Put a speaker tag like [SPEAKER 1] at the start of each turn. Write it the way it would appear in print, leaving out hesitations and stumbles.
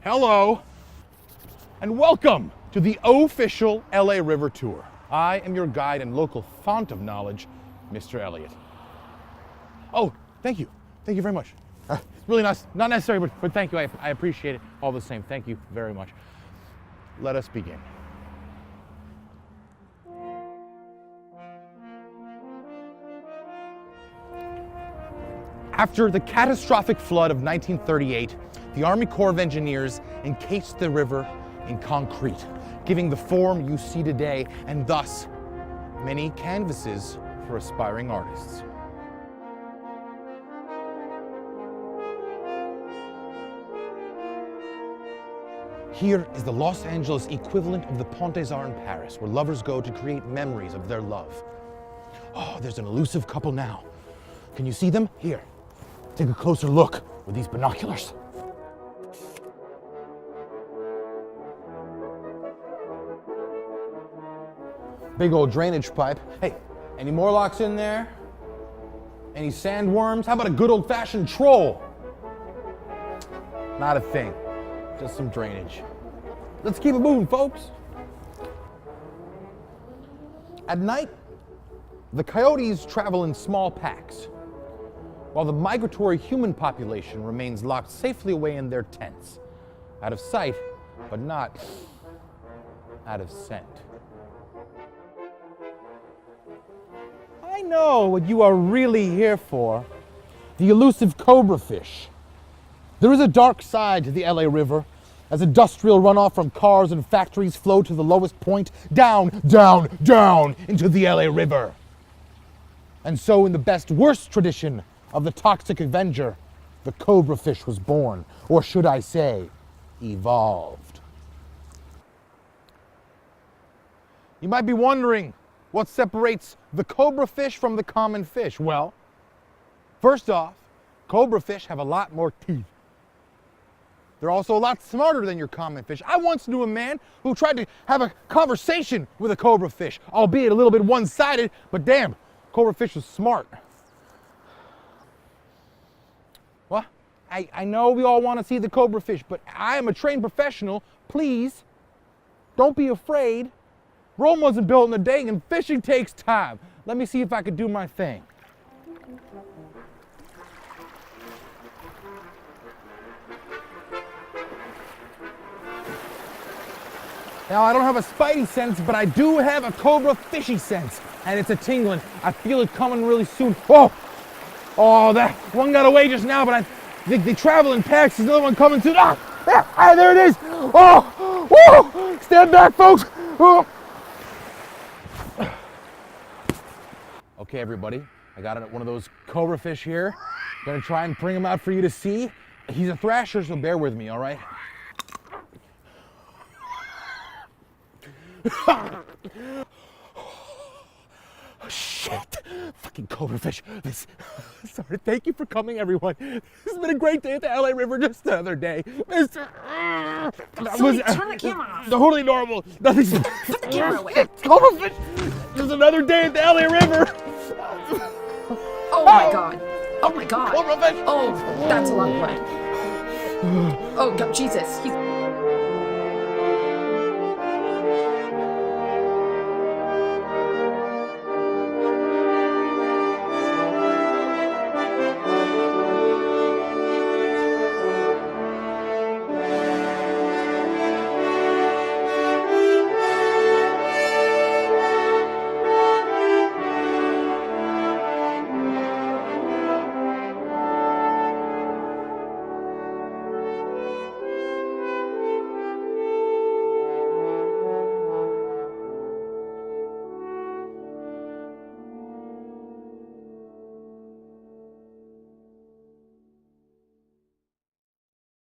[SPEAKER 1] Hello, and welcome to the official LA River Tour. I am your guide and local font of knowledge, Mr. Eliot. Oh, thank you. Thank you very much. Really not necessary, but thank you. I appreciate it all the same. Thank you very much. Let us begin. After the catastrophic flood of 1938, the Army Corps of Engineers encased the river in concrete, giving the form you see today, and thus many canvases for aspiring artists. Here is the Los Angeles equivalent of the Pont des Arts in Paris, where lovers go to create memories of their love. Oh, there's an elusive couple now. Can you see them? Here, take a closer look with these binoculars. Big old drainage pipe. Hey, any Morlocks in there? Any sandworms? How about a good old-fashioned troll? Not a thing, just some drainage. Let's keep it moving, folks. At night, the coyotes travel in small packs, while the migratory human population remains locked safely away in their tents, out of sight, but not out of scent. I know what you are really here for, the elusive cobra fish. There is a dark side to the LA River, as industrial runoff from cars and factories flow to the lowest point, down, down, down into the LA River. And so in the best-worst tradition of the Toxic Avenger, the cobra fish was born, or should I say, evolved. You might be wondering what separates the cobra fish from the common fish. Well, first off, cobra fish have a lot more teeth. They're also a lot smarter than your common fish. I once knew a man who tried to have a conversation with a cobra fish, albeit a little bit one-sided, but damn, cobra fish was smart. Well, I know we all want to see the cobra fish, but I am a trained professional. Please, don't be afraid. Rome wasn't built in a day, and fishing takes time. Let me see if I can do my thing. Now, I don't have a spidey sense, but I do have a cobra fishy sense, and it's a tingling. I feel it coming really soon. Oh, that one got away just now, but they travel in packs. There's another one coming soon. There it is. Oh, whoa! Stand back, folks. Oh. Okay, everybody, I got one of those cobra fish here. Gonna try and bring him out for you to see. He's a thrasher, so bear with me, all right? Shit! Fucking cobra fish. Sorry, thank you for coming, everyone. This has been a great day at the LA River just the other day. Mr.
[SPEAKER 2] Turn the camera off.
[SPEAKER 1] Totally normal. Nothing's.
[SPEAKER 2] Put the camera away.
[SPEAKER 1] Cobra fish! There's another day at the LA River!
[SPEAKER 2] Oh my god. Oh my god.
[SPEAKER 1] Cobra fish!
[SPEAKER 2] Oh, that's a lot of blood. Oh god, Jesus.